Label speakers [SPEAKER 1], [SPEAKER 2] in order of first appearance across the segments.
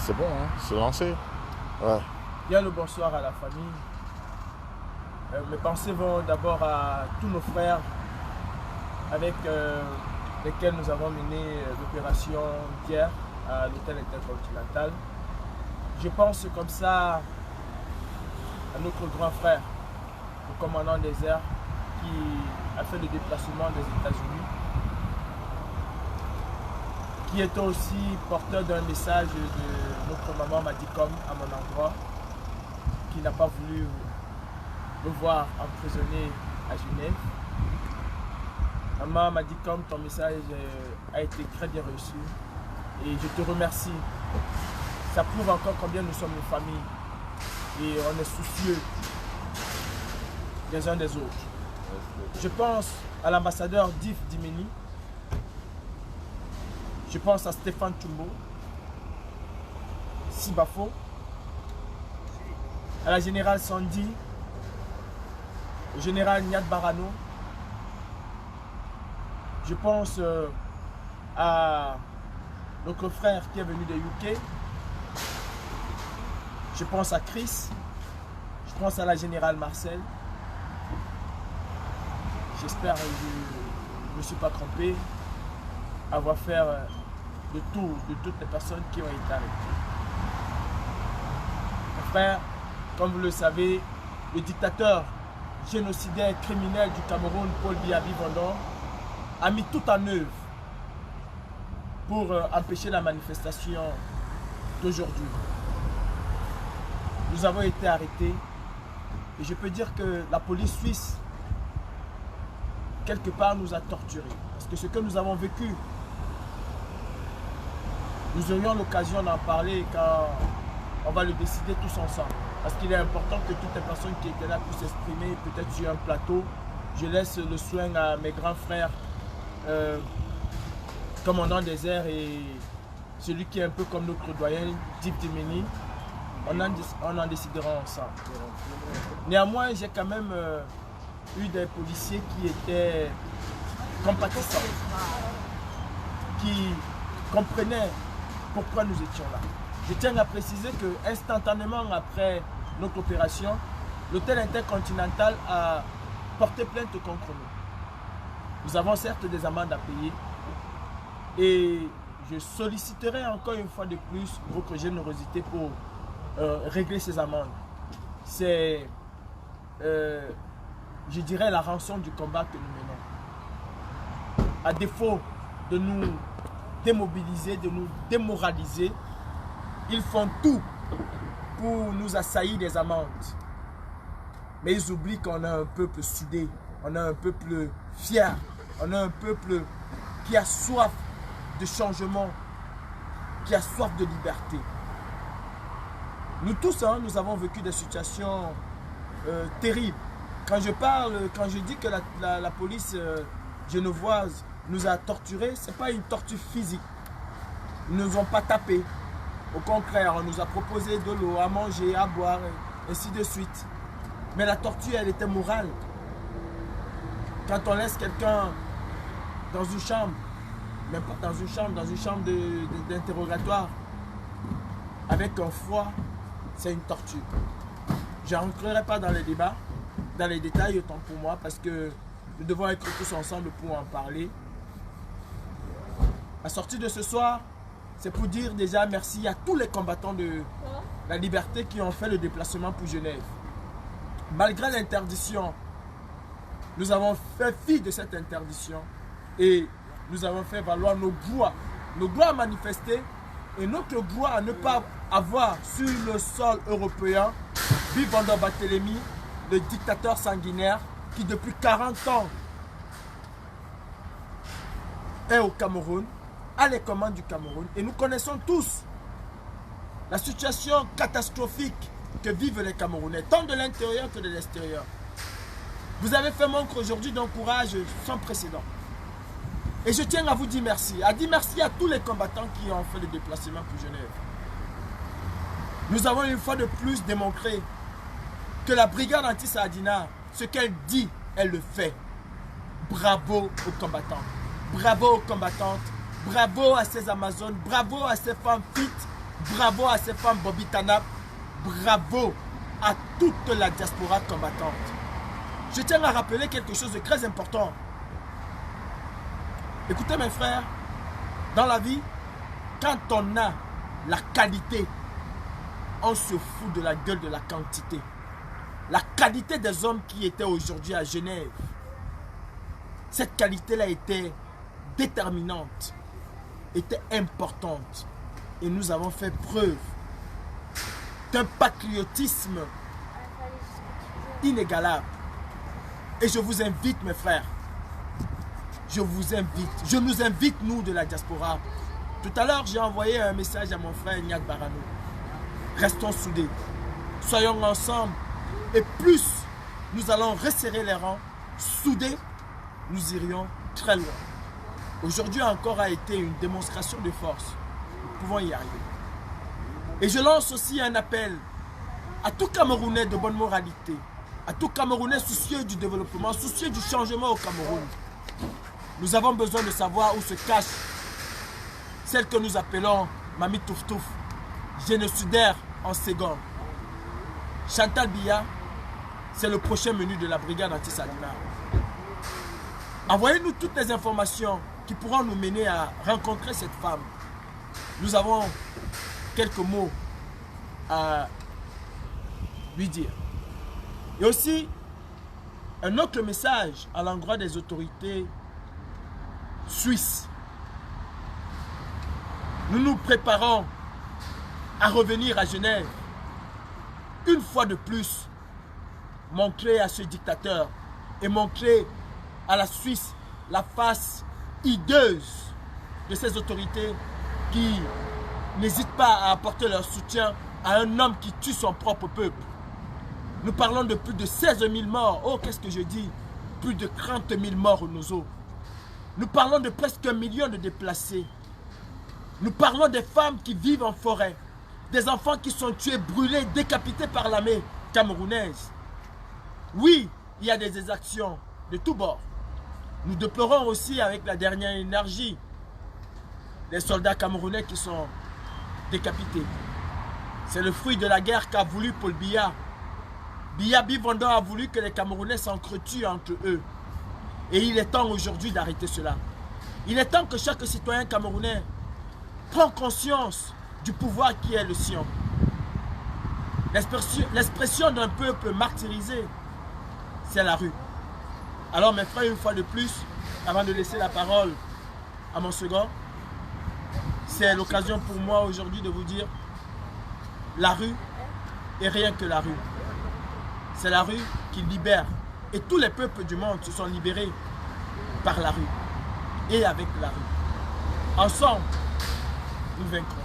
[SPEAKER 1] c'est bon, hein, c'est lancé. Ouais.
[SPEAKER 2] Bien le bonsoir à la famille. Mes pensées vont d'abord à tous nos frères avec lesquels nous avons mené l'opération hier à l'hôtel intercontinental. Je pense comme ça à notre grand frère, le commandant des airs, qui a fait le déplacement des États-Unis, qui était aussi porteur d'un message de notre maman Madicom à mon endroit, qui n'a pas voulu me voir emprisonné à Genève. Maman Madicom, ton message a été très bien reçu et je te remercie. Ça prouve encore combien nous sommes une famille et on est soucieux des uns des autres. Je pense à l'ambassadeur Div Dimeni, je pense à Stéphane Chumbo, Sibafo, à la générale Sandy, au général Niat Barano. Je pense à notre frère qui est venu de UK. Je pense à Chris. Je pense à la générale Marcel. J'espère que je ne me suis pas trompé. Avoir fait le tour de toutes les personnes qui ont été arrêtées. Mes frères, comme vous le savez, le dictateur génocidaire criminel du Cameroun, Paul Biya Vivondor, a mis tout en œuvre pour empêcher la manifestation d'aujourd'hui. Nous avons été arrêtés et je peux dire que la police suisse, quelque part, nous a torturés. Parce que ce que nous avons vécu, nous aurions l'occasion d'en parler quand on va le décider tous ensemble. Parce qu'il est important que toutes les personnes qui étaient là puissent s'exprimer, peut-être sur un plateau. Je laisse le soin à mes grands frères, commandant des airs et celui qui est un peu comme notre doyen, Div Dimeni. On en décidera ensemble. Néanmoins, j'ai quand même eu des policiers qui étaient compatissants, qui comprenaient pourquoi nous étions là. Je tiens à préciser que instantanément après notre opération, l'hôtel intercontinental a porté plainte contre nous. Nous avons certes des amendes à payer et je solliciterai encore une fois de plus votre générosité pour régler ces amendes. C'est, je dirais, la rançon du combat que nous menons. À défaut de nous démobiliser, de nous démoraliser, ils font tout pour nous assaillir des amendes. Mais ils oublient qu'on a un peuple soudé, on a un peuple fier, on a un peuple qui a soif de changement, qui a soif de liberté. Nous tous, nous avons vécu des situations terribles. Quand je dis que la police genevoise nous a torturés, ce n'est pas une torture physique. Ils ne nous ont pas tapés. Au contraire, on nous a proposé de l'eau à manger, à boire, et ainsi de suite. Mais la torture, elle était morale. Quand on laisse quelqu'un dans une chambre, même pas dans une chambre d'interrogatoire, avec un froid, c'est une torture. Je n'entrerai pas dans les débats, dans les détails, autant pour moi, parce que nous devons être tous ensemble pour en parler. La sortie de ce soir, c'est pour dire déjà merci à tous les combattants de la liberté qui ont fait le déplacement pour Genève. Malgré l'interdiction, nous avons fait fi de cette interdiction et nous avons fait valoir nos droits à manifester et notre droit à ne pas avoir sur le sol européen Vivondor Barthélemy, le dictateur sanguinaire qui depuis 40 ans est au Cameroun, à les commandes du Cameroun. Et nous connaissons tous la situation catastrophique que vivent les Camerounais, tant de l'intérieur que de l'extérieur. Vous avez fait montre aujourd'hui d'un courage sans précédent. Et je tiens à vous dire merci. À dire merci à tous les combattants qui ont fait le déplacement pour Genève. Nous avons une fois de plus démontré que la brigade anti-Sardina, ce qu'elle dit, elle le fait. Bravo aux combattants. Bravo aux combattantes. Bravo à ces Amazones. Bravo à ces femmes fit. Bravo à ces femmes Bobby Tanap. Bravo à toute la diaspora combattante. Je tiens à rappeler quelque chose de très important. Écoutez mes frères, dans la vie, quand on a la qualité, on se fout de la gueule de la quantité. La qualité des hommes qui étaient aujourd'hui à Genève, cette qualité-là était déterminante, était importante. Et nous avons fait preuve d'un patriotisme inégalable. Et je vous invite, mes frères, je nous invite, nous, de la diaspora. Tout à l'heure, j'ai envoyé un message à mon frère Niak Barano. Restons soudés. Soyons ensemble. Et plus nous allons resserrer les rangs, soudés, nous irions très loin. Aujourd'hui encore a été une démonstration de force. Nous pouvons y arriver. Et je lance aussi un appel à tout Camerounais de bonne moralité, à tout Camerounais soucieux du développement, soucieux du changement au Cameroun. Nous avons besoin de savoir où se cache celle que nous appelons Mami Touftouf, génocidaire en Ségor. Chantal Biya, c'est le prochain menu de la brigade anti-Salina. Envoyez-nous toutes les informations qui pourront nous mener à rencontrer cette femme. Nous avons quelques mots à lui dire. Et aussi, un autre message à l'endroit des autorités suisses. Nous nous préparons à revenir à Genève. Une fois de plus, montrer à ce dictateur et montrer à la Suisse la face hideuse de ces autorités qui n'hésitent pas à apporter leur soutien à un homme qui tue son propre peuple. Nous parlons de plus de 16 000 morts. Oh, qu'est-ce que je dis? Plus de 30 000 morts au Nozo. Nous parlons de presque 1 million de déplacés. Nous parlons des femmes qui vivent en forêt. Des enfants qui sont tués, brûlés, décapités par l'armée camerounaise. Oui, il y a des exactions de tous bords. Nous déplorons aussi avec la dernière énergie les soldats camerounais qui sont décapités. C'est le fruit de la guerre qu'a voulu Paul Biya. Biya Bivondon a voulu que les Camerounais s'entretuent entre eux. Et il est temps aujourd'hui d'arrêter cela. Il est temps que chaque citoyen camerounais prenne conscience du pouvoir qui est le sien. L'expression d'un peuple martyrisé, c'est la rue. Alors mes frères, une fois de plus, avant de laisser la parole à mon second, c'est l'occasion pour moi aujourd'hui de vous dire la rue et rien que la rue. C'est la rue qui libère. Et tous les peuples du monde se sont libérés par la rue et avec la rue. Ensemble, nous vaincrons.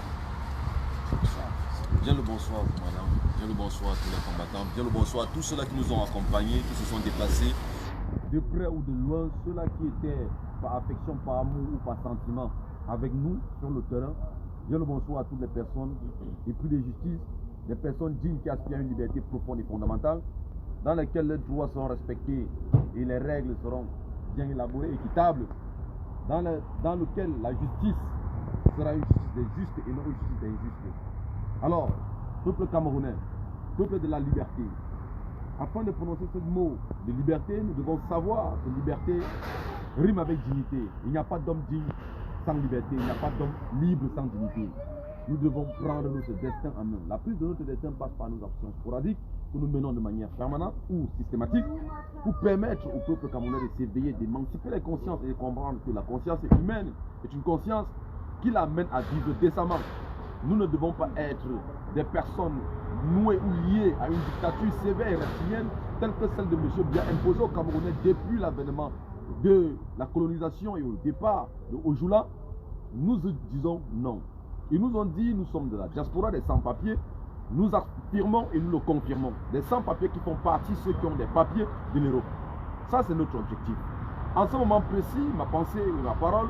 [SPEAKER 3] Bien le bonsoir, madame. Bien le bonsoir à tous les combattants. Bien le bonsoir à tous ceux-là qui nous ont accompagnés, qui se sont déplacés, de près ou de loin, ceux-là qui étaient par affection, par amour ou par sentiment avec nous sur le terrain. Bien le bonsoir à toutes les personnes épris de justice, des personnes dignes qui aspirent à une liberté profonde et fondamentale, dans lesquelles les droits seront respectés et les règles seront bien élaborées, équitables, dans lequel la justice sera une justice des justes et non une justice des injustes. Alors, peuple camerounais, peuple de la liberté, afin de prononcer ce mot de liberté, nous devons savoir que liberté rime avec dignité. Il n'y a pas d'homme digne sans liberté, il n'y a pas d'homme libre sans dignité. Nous devons prendre notre destin en main. La prise de notre destin passe par nos actions sporadiques que nous menons de manière permanente ou systématique pour permettre au peuple camerounais de s'éveiller, d'émanciper les consciences et de comprendre que la conscience humaine est une conscience qui l'amène à vivre décemment. Nous ne devons pas être des personnes nouées ou liées à une dictature sévère et reptilienne telle que celle de M. Biya imposée aux Camerounais depuis l'avènement de la colonisation et au départ de Ojula. Nous disons non. Ils nous ont dit, nous sommes de la diaspora des sans-papiers, nous affirmons et nous le confirmons. Des sans-papiers qui font partie, ceux qui ont des papiers de l'Europe. Ça, c'est notre objectif. En ce moment précis, ma pensée et ma parole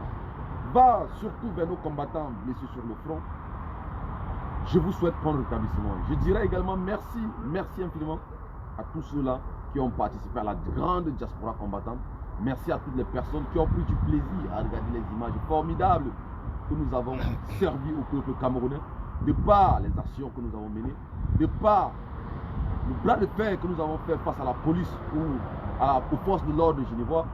[SPEAKER 3] va surtout vers nos combattants blessés sur le front. Je vous souhaite prendre le rétablissement. Je dirais également merci, merci infiniment à tous ceux-là qui ont participé à la grande diaspora combattante. Merci à toutes les personnes qui ont pris du plaisir à regarder les images formidables que nous avons servi au peuple camerounais. de par les actions que nous avons menées, de par le bras de fer que nous avons fait face à la police ou aux forces de l'ordre genevois,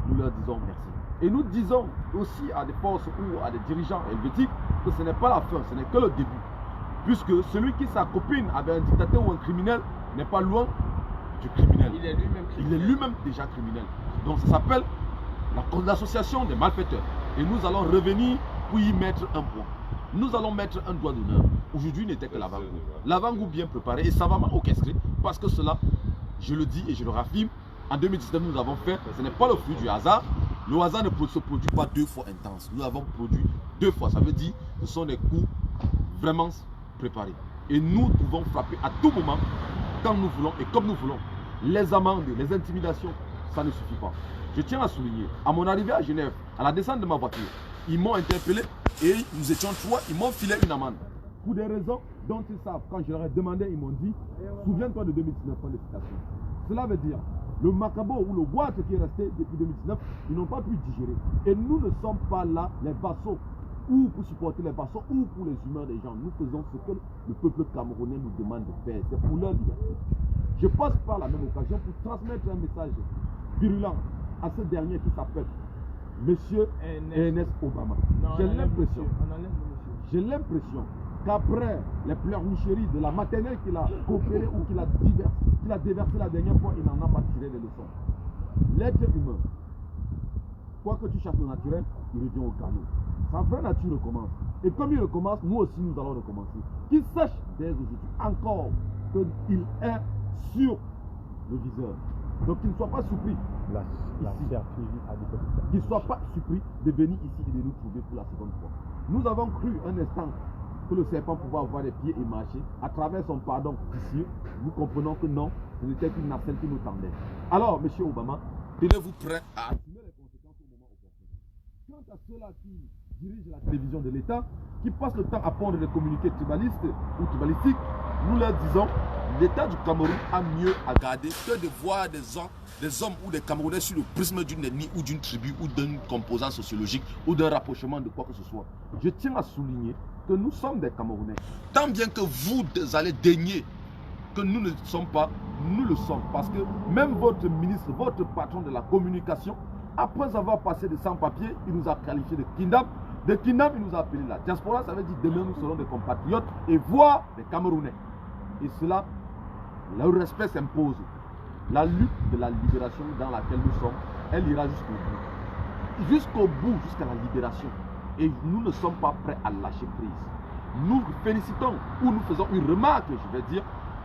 [SPEAKER 3] nous leur disons merci. Et nous disons aussi à des forces ou à des dirigeants helvétiques que ce n'est pas la fin, ce n'est que le début. Puisque celui qui s'accopine avec un dictateur ou un criminel n'est pas loin du criminel.
[SPEAKER 2] Il est lui-même criminel.
[SPEAKER 3] Il est lui-même déjà criminel. Donc ça s'appelle l'association des malfaiteurs. Et nous allons revenir pour y mettre un point. Nous allons mettre un doigt d'honneur. Aujourd'hui n'était que l'avant-goût. L'avant-goût bien préparé et savamment orchestré. Parce que cela, je le dis et je le raffirme, en 2019 nous avons fait, ce n'est pas le fruit du hasard. Le hasard ne se produit pas deux fois intense. Nous avons produit deux fois. Ça veut dire que ce sont des coups vraiment préparés. Et nous pouvons frapper à tout moment, quand nous voulons et comme nous voulons. Les amendes, les intimidations, ça ne suffit pas. Je tiens à souligner, à mon arrivée à Genève, à la descente de ma voiture, ils m'ont interpellé et nous étions trois, ils m'ont filé une amende. Pour des raisons dont ils savent. Quand je leur ai demandé, ils m'ont dit, souviens-toi de 2019, fin de citation. Cela veut dire, le macabo ou le boîte qui est resté depuis 2019, ils n'ont pas pu digérer. Et nous ne sommes pas là, les vassaux, ou pour supporter les vassaux, ou pour les humains des gens. Nous faisons ce que le peuple camerounais nous demande de faire. C'est pour leur liberté. Je passe par la même occasion pour transmettre un message virulent à ce dernier qui s'appelle Monsieur Ernest Obama. J'ai l'impression qu'après les pleurnicheries de la maternelle qu'il a coopéré ou qu'il a déversé la dernière fois, il n'en a pas tiré les leçons. L'être humain, quoi que tu cherches le naturel, il revient au galop. Sa vraie nature recommence. Et comme il recommence, nous aussi nous allons recommencer. Qu'il sache dès aujourd'hui encore qu'il est sur le viseur. Donc qu'il ne soit pas surpris. Qu'il ne soit pas surpris de venir ici et de nous trouver pour la seconde fois. Nous avons cru un instant que le serpent pouvait avoir les pieds et marcher. À travers son pardon ici, nous comprenons que non, ce n'était qu'une nacelle qui nous tendait. Alors, monsieur Obama, tenez-vous prêt à assumer les conséquences au moment opportun. Quant à ceux-là qui dirigent la télévision de l'État, qui passent le temps à pondre des communiqués tribalistes ou tribalistiques, nous leur disons, l'État du Cameroun a mieux à garder que de voir des hommes ou des Camerounais sur le prisme d'une ethnie ou d'une tribu ou d'un composant sociologique ou d'un rapprochement de quoi que ce soit. Je tiens à souligner que nous sommes des Camerounais. Tant bien que vous allez daigner que nous ne sommes pas, nous le sommes. Parce que même votre ministre, votre patron de la communication, après avoir passé de sans-papiers, il nous a qualifié de kidnap. De kidnap, il nous a appelé la diaspora. Ça veut dire demain nous serons des compatriotes et voir des Camerounais. Et cela, le respect s'impose. La lutte de la libération dans laquelle nous sommes, elle ira jusqu'au bout. Jusqu'au bout, jusqu'à la libération. Et nous ne sommes pas prêts à lâcher prise. Nous félicitons ou nous faisons une remarque, je vais dire,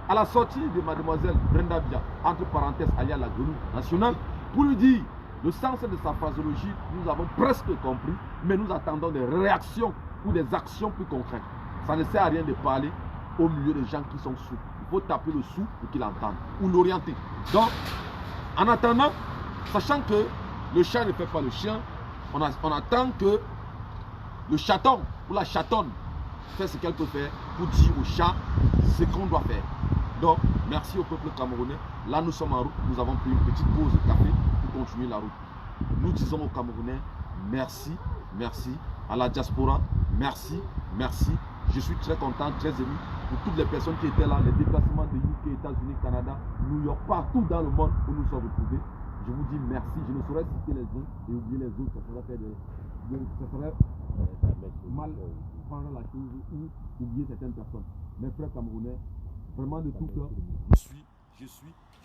[SPEAKER 3] à la sortie de mademoiselle Brenda Bia, entre parenthèses, alias la grenouille nationale, pour lui dire le sens de sa phraseologie, nous avons presque compris, mais nous attendons des réactions ou des actions plus concrètes. Ça ne sert à rien de parler au milieu des gens qui sont sourds. Il faut taper le sourd pour qu'il entende ou l'orienter. Donc, en attendant, sachant que le chat ne fait pas le chien, on attend que le chaton ou la chatonne fait ce qu'elle peut faire pour dire au chat ce qu'on doit faire. Donc, merci au peuple camerounais. Là, nous sommes en route. Nous avons pris une petite pause de café pour continuer la route. Nous disons aux Camerounais, merci, merci. À la diaspora, merci, merci. Je suis très content, très ému pour toutes les personnes qui étaient là, les déplacements de UK, États-Unis, Canada, New York, partout dans le monde où nous sommes retrouvés. Je vous dis merci. Je ne saurais citer les uns et oublier les autres. Ça serait mal prendre la chose ou oublier certaines personnes. Mes frères camerounais, vraiment de tout cœur, je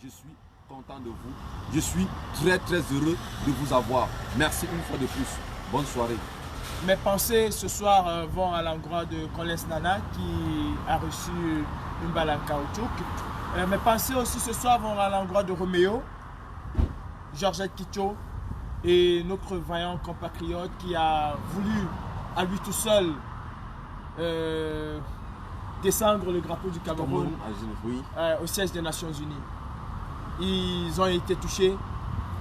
[SPEAKER 3] suis content de vous. Je suis très heureux de vous avoir. Merci une fois de plus. Bonne soirée.
[SPEAKER 2] Mes pensées ce soir vont à l'endroit de Collins Nana qui a reçu une balle en caoutchouc. Mes pensées aussi ce soir vont à l'endroit de Roméo, Georgette Kitcho et notre vaillant compatriote qui a voulu à lui tout seul descendre le drapeau du Cameroun au siège des Nations Unies. Ils ont été touchés,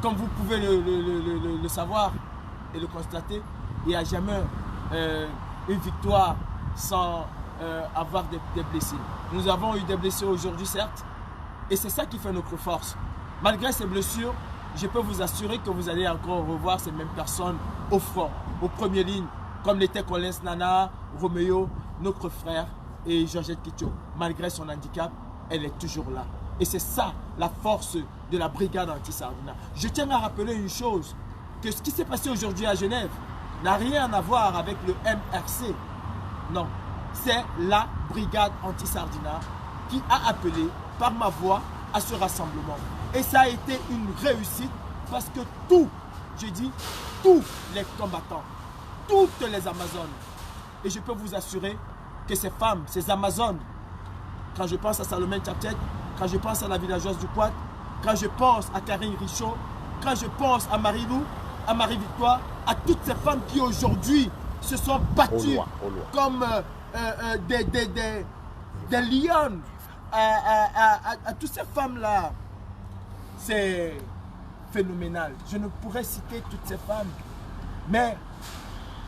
[SPEAKER 2] comme vous pouvez le savoir et le constater. Il n'y a jamais une victoire sans avoir des blessés. Nous avons eu des blessés aujourd'hui, certes, et c'est ça qui fait notre force. Malgré ces blessures, je peux vous assurer que vous allez encore revoir ces mêmes personnes au front, aux premières lignes, comme l'était Collins Nana, Roméo, notre frère Et Georgette Kitcho, malgré son handicap, elle est toujours là. Et c'est ça la force de la brigade anti-Sardina. Je tiens à rappeler une chose, que ce qui s'est passé aujourd'hui à Genève n'a rien à voir avec le MRC. Non, c'est la brigade anti-Sardina qui a appelé par ma voix à ce rassemblement. Et ça a été une réussite parce que tous les combattants, toutes les Amazones, et je peux vous assurer que ces femmes, ces Amazones, quand je pense à Salomé Tchaptchek, quand je pense à la villageoise du Quad, quand je pense à Karine Richaud, quand je pense à Marie-Lou, à Marie-Victoire, à toutes ces femmes qui aujourd'hui se sont battues comme des lionnes, à toutes ces femmes-là, c'est phénoménal. Je ne pourrais citer toutes ces femmes, mais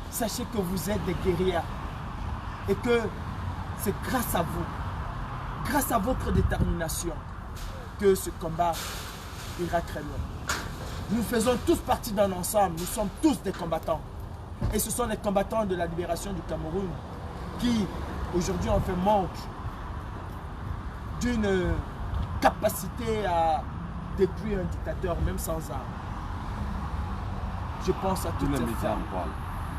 [SPEAKER 2] sachez que vous êtes des guerrières et que c'est grâce à vous, grâce à votre détermination, que ce combat ira très loin. Nous faisons tous partie d'un ensemble, nous sommes tous des combattants. Et ce sont les combattants de la libération du Cameroun qui, aujourd'hui, ont fait manque d'une capacité à détruire un dictateur, même sans armes. Je pense à toutes ces femmes.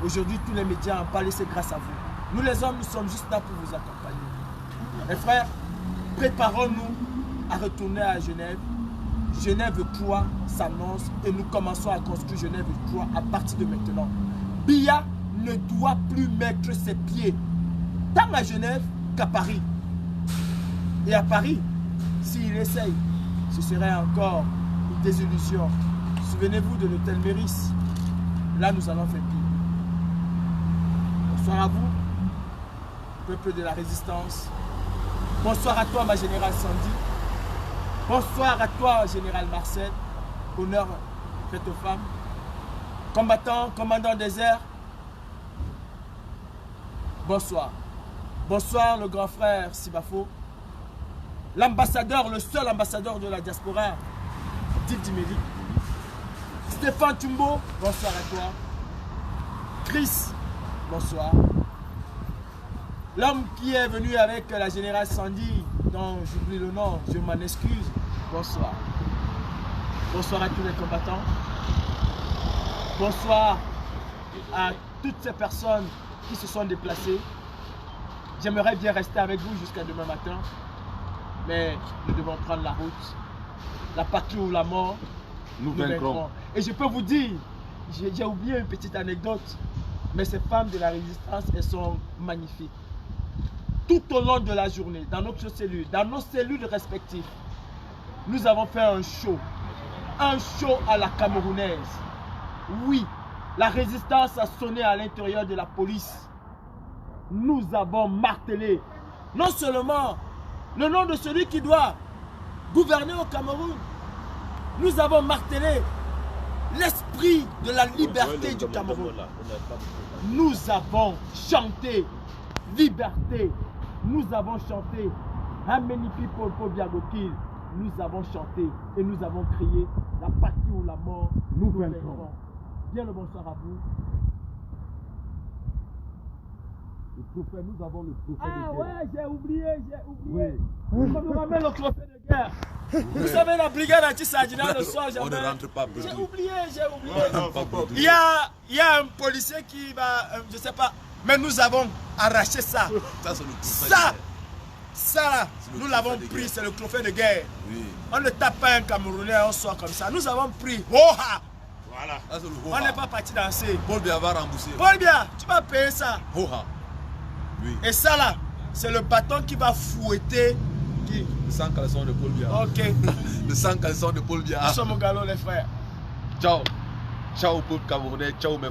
[SPEAKER 2] Aujourd'hui, tous les médias en parlent et c'est grâce à vous. Nous les hommes, nous sommes juste là pour vous accompagner. Mes frères, préparons-nous à retourner à Genève. Genève 3 s'annonce et nous commençons à construire Genève 3 à partir de maintenant. Biya ne doit plus mettre ses pieds tant à Genève qu'à Paris. Et à Paris, s'il essaye, ce serait encore une désillusion. Souvenez-vous de l'hôtel Méris. Là, nous allons faire pire. Bonsoir à vous, peuple de la résistance. Bonsoir à toi, ma générale Sandy. Bonsoir à toi, général Marcel. Honneur fait aux femmes. Combattant, commandant des airs. Bonsoir. Bonsoir, le grand frère Sibafo. L'ambassadeur, le seul ambassadeur de la diaspora, Didi Meli. Stéphane Tumbo, bonsoir à toi. Chris, bonsoir. L'homme qui est venu avec la générale Sandy, dont j'oublie le nom, je m'en excuse. Bonsoir. Bonsoir à tous les combattants. Bonsoir à toutes ces personnes qui se sont déplacées. J'aimerais bien rester avec vous jusqu'à demain matin, mais nous devons prendre la route. La patrie ou la mort, nous vaincrons. Et je peux vous dire, j'ai oublié une petite anecdote, mais ces femmes de la résistance, elles sont magnifiques. Tout au long de la journée, dans nos cellules respectives, nous avons fait un show à la camerounaise. Oui, la résistance a sonné à l'intérieur de la police. Nous avons martelé non seulement le nom de celui qui doit gouverner au Cameroun, nous avons martelé l'esprit de la liberté du Cameroun. Nous avons chanté liberté. Nous avons chanté Ameni People for Biagokil. Nous avons chanté et nous avons crié la patrie ou la mort. Nous vaincrons. Bien le bonsoir à vous.
[SPEAKER 3] Le trophée, nous avons le trophée de guerre.
[SPEAKER 2] Ah ouais, j'ai oublié. Oui. On nous ramène le trophée de guerre. Vous savez, la brigade anti-Sardina le soir,
[SPEAKER 3] on ne rentre pas.
[SPEAKER 2] J'ai oublié. Il y a un policier qui va, je sais pas, mais nous avons arraché ça. Ça là, nous l'avons pris, c'est le trophée de guerre. Oui. On ne tape pas un Camerounais, on sort comme ça. Nous avons pris. Oha! Voilà. On n'est pas parti danser.
[SPEAKER 3] Paul Biya va rembourser.
[SPEAKER 2] Paul Biya, tu vas payer ça.
[SPEAKER 3] Oha! Oui.
[SPEAKER 2] Et ça là, c'est le bâton qui va fouetter. Qui?
[SPEAKER 3] Le sang caleçon de Paul Biya.
[SPEAKER 2] Ok.
[SPEAKER 3] Le sang caleçon de Paul Biya.
[SPEAKER 2] Nous sommes au galop, les frères.
[SPEAKER 3] Ciao. Ciao, peuple camerounais. Ciao, mes frères.